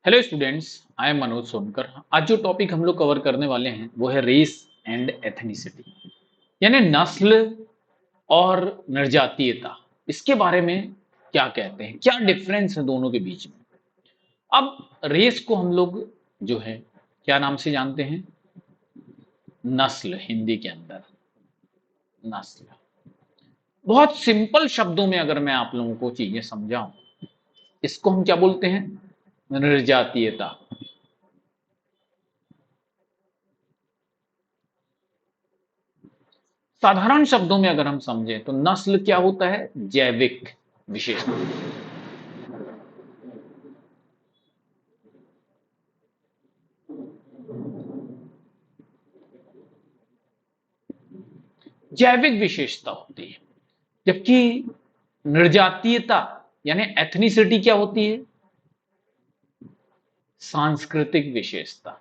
Hello students, I am Manoj Sonkar. आज जो topic हम लोग कवर करने वाले हैं वो है रेस एंड एथनिसिटी, यानी नस्ल और निर्जातीयता। इसके बारे में क्या कहते हैं, क्या डिफरेंस है दोनों के बीच में। अब रेस को हम लोग जो है क्या नाम से जानते हैं? नस्ल, हिंदी के अंदर नस्ल। बहुत सिंपल शब्दों में अगर मैं आप लोगों को चीजें समझाऊं, इसको हम क्या बोलते हैं? निर्जातीयता। साधारण शब्दों में अगर हम समझें तो नस्ल क्या होता है? जैविक विशेषता। जैविक विशेषता होती है, जबकि निर्जातीयता यानी एथनिसिटी क्या होती है? सांस्कृतिक विशेषता।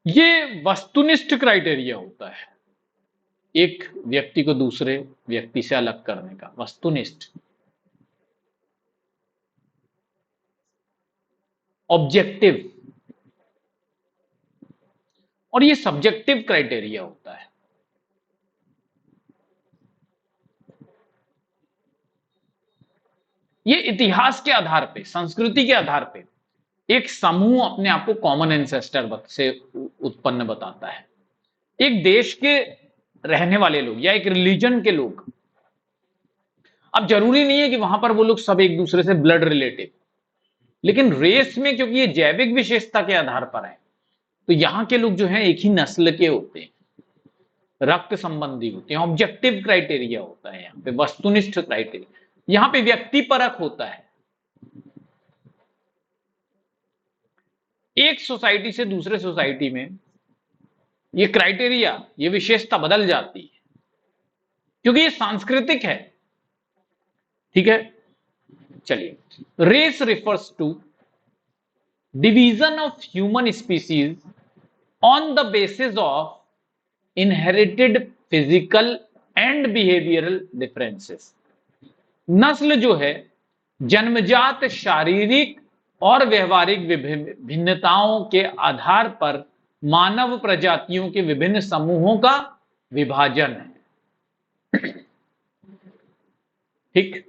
ये वस्तुनिष्ठ क्राइटेरिया होता है, एक व्यक्ति को दूसरे व्यक्ति से अलग करने का। वस्तुनिष्ठ, ऑब्जेक्टिव, और ये सब्जेक्टिव क्राइटेरिया होता है। ये इतिहास के आधार पे, संस्कृति के आधार पे एक समूह अपने आप को कॉमन एंसेस्टर से उत्पन्न बताता है। एक देश के रहने वाले लोग या एक रिलीजन के लोग, अब जरूरी नहीं है कि वहां पर वो लोग सब एक दूसरे से ब्लड रिलेटिव, लेकिन रेस में क्योंकि ये जैविक विशेषता के आधार पर है, तो यहां के लोग जो हैं एक ही नस्ल के होते हैं, रक्त संबंधी होते हैं। ऑब्जेक्टिव क्राइटेरिया होता है यहाँ पे, वस्तुनिष्ठ क्राइटेरिया। यहां पे व्यक्ति परक होता है। एक सोसाइटी से दूसरे सोसाइटी में ये क्राइटेरिया, ये विशेषता बदल जाती है, क्योंकि ये सांस्कृतिक है। ठीक है, चलिए। Race refers to division of human species on the basis of inherited physical and behavioural differences. नस्ल जो है जन्मजात शारीरिक और व्यवहारिक भिन्नताओं के आधार पर मानव प्रजातियों के विभिन्न समूहों का विभाजन है। ठीक,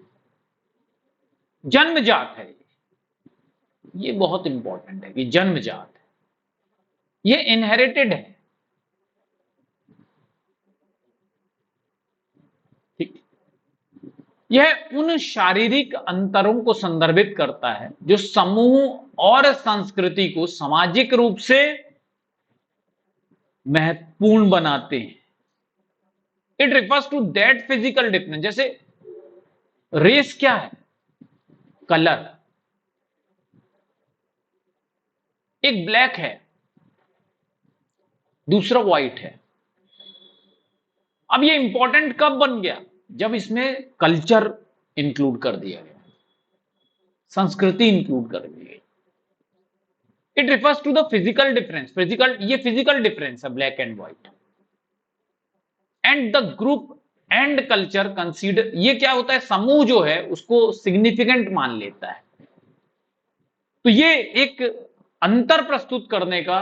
जन्मजात है, ये बहुत इंपॉर्टेंट है कि जन्मजात है, ये इनहेरिटेड है। ठीक, यह उन शारीरिक अंतरों को संदर्भित करता है जो समूह और संस्कृति को सामाजिक रूप से महत्वपूर्ण बनाते हैं। It refers to that physical difference. जैसे रेस क्या है? कलर। एक ब्लैक है, दूसरा व्हाइट है। अब ये इंपॉर्टेंट कब बन गया? जब इसमें कल्चर इंक्लूड कर दिया गया, संस्कृति इंक्लूड कर दी गई। It refers to the physical difference. Physical, ये फिजिकल डिफरेंस है, black and white. And the group and culture consider, ये क्या होता है? समूह जो है उसको सिग्निफिकेंट मान लेता है। तो ये एक अंतर प्रस्तुत करने का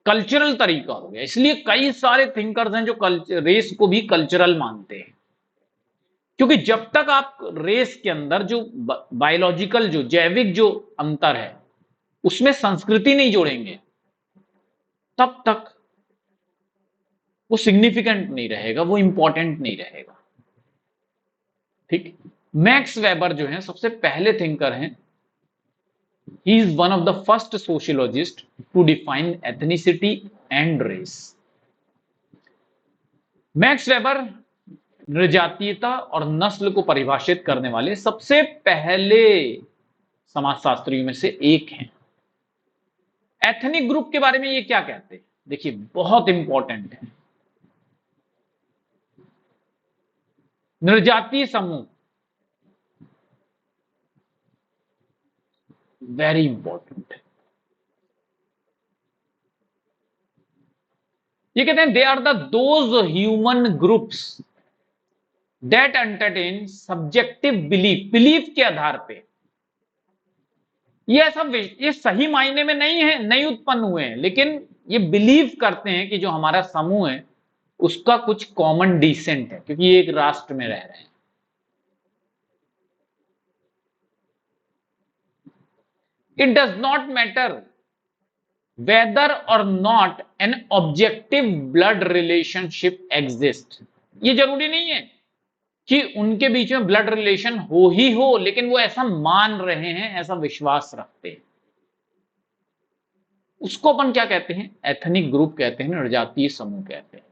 कल्चरल तरीका हो गया। इसलिए कई सारे थिंकर्स हैं जो रेस को भी कल्चरल मानते हैं, क्योंकि जब तक आप रेस के अंदर जो बायोलॉजिकल, जो जैविक जो अंतर है, उसमें संस्कृति नहीं जोड़ेंगे, तब तक वो सिग्निफिकेंट नहीं रहेगा, वो इंपॉर्टेंट नहीं रहेगा। ठीक, मैक्स वेबर जो है सबसे पहले थिंकर हैं। He is one of the first sociologist to define ethnicity and race. Max Weber निर्जातीयता और नस्ल को परिभाषित करने वाले सबसे पहले समाजशास्त्रियों में से एक हैं। एथनिक ग्रुप के बारे में ये क्या कहते हैं? देखिए, बहुत इंपॉर्टेंट है। निर्जातीय समूह, वेरी इंपॉर्टेंट है। ये कहते हैं they are the those human groups that entertain subjective belief के आधार पे, ये सही मायने में नहीं उत्पन्न हुए हैं, लेकिन ये बिलीव करते हैं कि जो हमारा समूह है उसका कुछ कॉमन डिसेंट है, क्योंकि ये एक राष्ट्र में रह रहे हैं। It does not matter whether or not an objective blood relationship exist. ये जरूरी नहीं है कि उनके बीच में ब्लड रिलेशन हो ही हो, लेकिन वो ऐसा मान रहे हैं, ऐसा विश्वास रखते हैं। उसको अपन क्या कहते हैं? एथनिक ग्रुप कहते हैं, निर्जातीय समूह कहते हैं।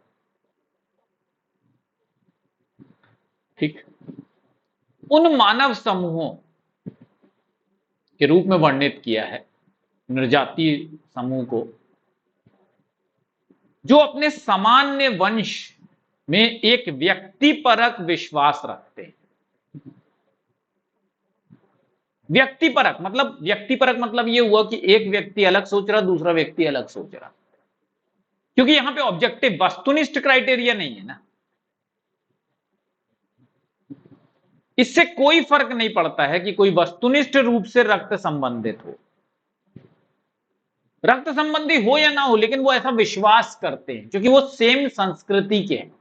ठीक, उन मानव समूहों के रूप में वर्णित किया है निर्जातीय समूह को जो अपने सामान्य वंश में एक व्यक्तिपरक विश्वास रखते हैं। व्यक्तिपरक मतलब ये हुआ कि एक व्यक्ति अलग सोच रहा, दूसरा व्यक्ति अलग सोच रहा, क्योंकि यहां पे ऑब्जेक्टिव वस्तुनिष्ठ क्राइटेरिया नहीं है ना। इससे कोई फर्क नहीं पड़ता है कि कोई वस्तुनिष्ठ रूप से रक्त संबंधित हो, रक्त संबंधी हो या ना हो, लेकिन वो ऐसा विश्वास करते हैं क्योंकि वो सेम संस्कृति के हैं,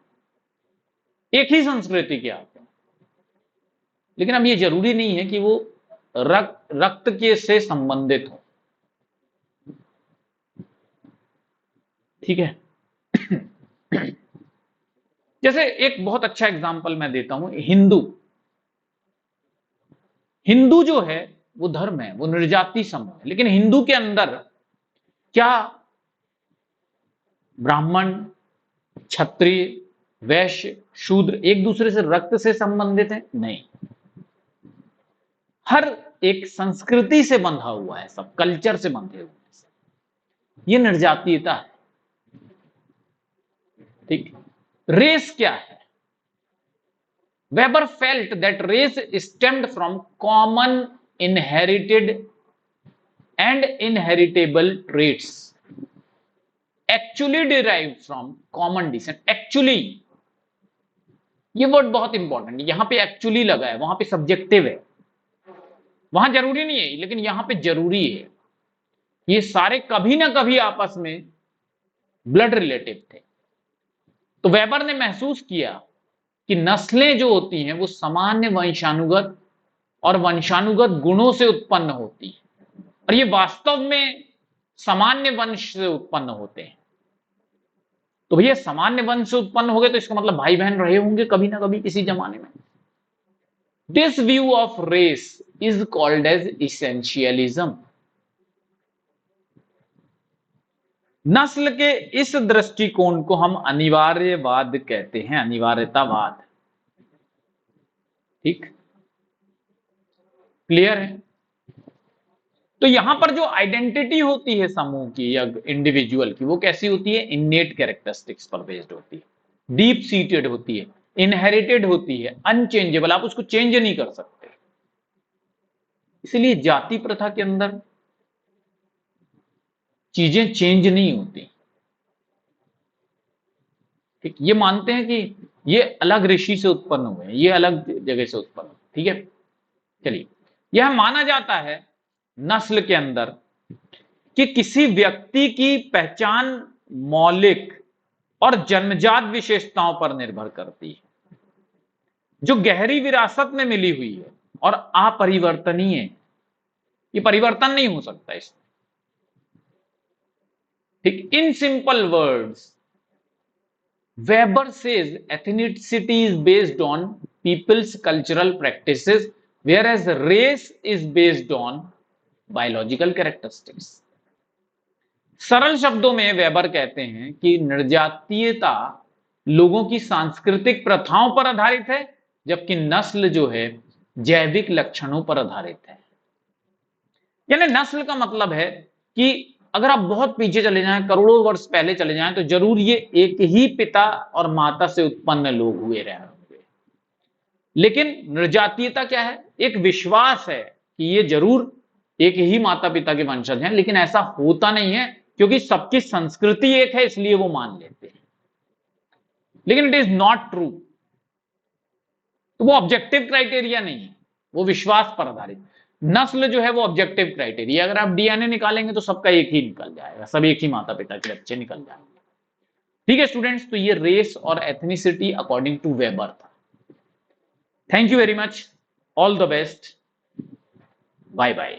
एक ही संस्कृति के आते हैं। लेकिन अब ये जरूरी नहीं है कि वो रक्त के से संबंधित हो। ठीक है। जैसे एक बहुत अच्छा एग्जांपल मैं देता हूं, हिंदू जो है वो धर्म है, वो निर्जाति समूह है, लेकिन हिंदू के अंदर क्या ब्राह्मण, क्षत्रिय, वैश्य, शूद्र एक दूसरे से रक्त से संबंधित है? नहीं, हर एक संस्कृति से बंधा हुआ है, सब कल्चर से बंधे हुए हैं। ये निर्जातीयता है। ठीक, रेस क्या है? Weber felt that race stemmed from common inherited and inheritable traits actually derive from common descent. Actually, ये वर्ड बहुत इंपॉर्टेंट है, यहां पे एक्चुअली लगा है, वहां पे सब्जेक्टिव है, वहां जरूरी नहीं है, लेकिन यहां पे जरूरी है। ये सारे कभी ना कभी आपस में ब्लड रिलेटिव थे। तो वेबर ने महसूस किया कि नस्लें जो होती हैं वो सामान्य वंशानुगत और वंशानुगत गुणों से उत्पन्न होती है, और ये वास्तव में सामान्य वंश से उत्पन्न होते हैं। तो भैया सामान्य वंश से उत्पन्न हो गए तो इसका मतलब भाई बहन रहे होंगे कभी ना कभी किसी जमाने में। This view of race is called as essentialism. नस्ल के इस दृष्टिकोण को हम अनिवार्यवाद कहते हैं, अनिवार्यतावाद। ठीक, क्लियर है? तो यहां पर जो आइडेंटिटी होती है समूह की या इंडिविजुअल की, वो कैसी होती है? इननेट कैरेक्टरिस्टिक्स पर बेस्ड होती है, डीप सीटेड होती है, इनहेरिटेड होती है, अनचेंजेबल, आप उसको चेंज नहीं कर सकते। इसलिए जाति प्रथा के अंदर चीजें चेंज नहीं होती। ठीक, ये मानते हैं कि ये अलग ऋषि से उत्पन्न हुए हैं, ये अलग जगह से उत्पन्न। ठीक है, चलिए, यह माना जाता है नस्ल के अंदर कि किसी व्यक्ति की पहचान मौलिक और जन्मजात विशेषताओं पर निर्भर करती है, जो गहरी विरासत में मिली हुई है और अपरिवर्तनीय है। ये परिवर्तन नहीं हो सकता इसमें। ठीक, in simple words weber says ethnicity is based on people's cultural practices whereas race is based on biological characteristics। सरल शब्दों में वेबर कहते हैं कि निर्जातीयता लोगों की सांस्कृतिक प्रथाओं पर आधारित है, जबकि नस्ल जो है जैविक लक्षणों पर आधारित है। यानी नस्ल का मतलब है कि अगर आप बहुत पीछे चले जाएं, करोड़ों वर्ष पहले चले जाएं, तो जरूर ये एक ही पिता और माता से उत्पन्न लोग हुए रहे होंगे। लेकिन निर्जातीयता क्या है? एक विश्वास है कि ये जरूर एक ही माता पिता के वंशज हैं, लेकिन ऐसा होता नहीं है, क्योंकि सबकी संस्कृति एक है इसलिए वो मान लेते हैं, लेकिन इट इज नॉट ट्रू। तो वो ऑब्जेक्टिव क्राइटेरिया नहीं है, वो विश्वास पर आधारित। नस्ल जो है वो ऑब्जेक्टिव क्राइटेरिया, अगर आप डीएनए निकालेंगे तो सबका एक ही निकल जाएगा, सब एक ही माता पिता के बच्चे निकल जाएंगे। ठीक है स्टूडेंट्स, तो ये रेस और एथनिसिटी अकॉर्डिंग टू वेबर था। Thank you very much, all the best, bye bye.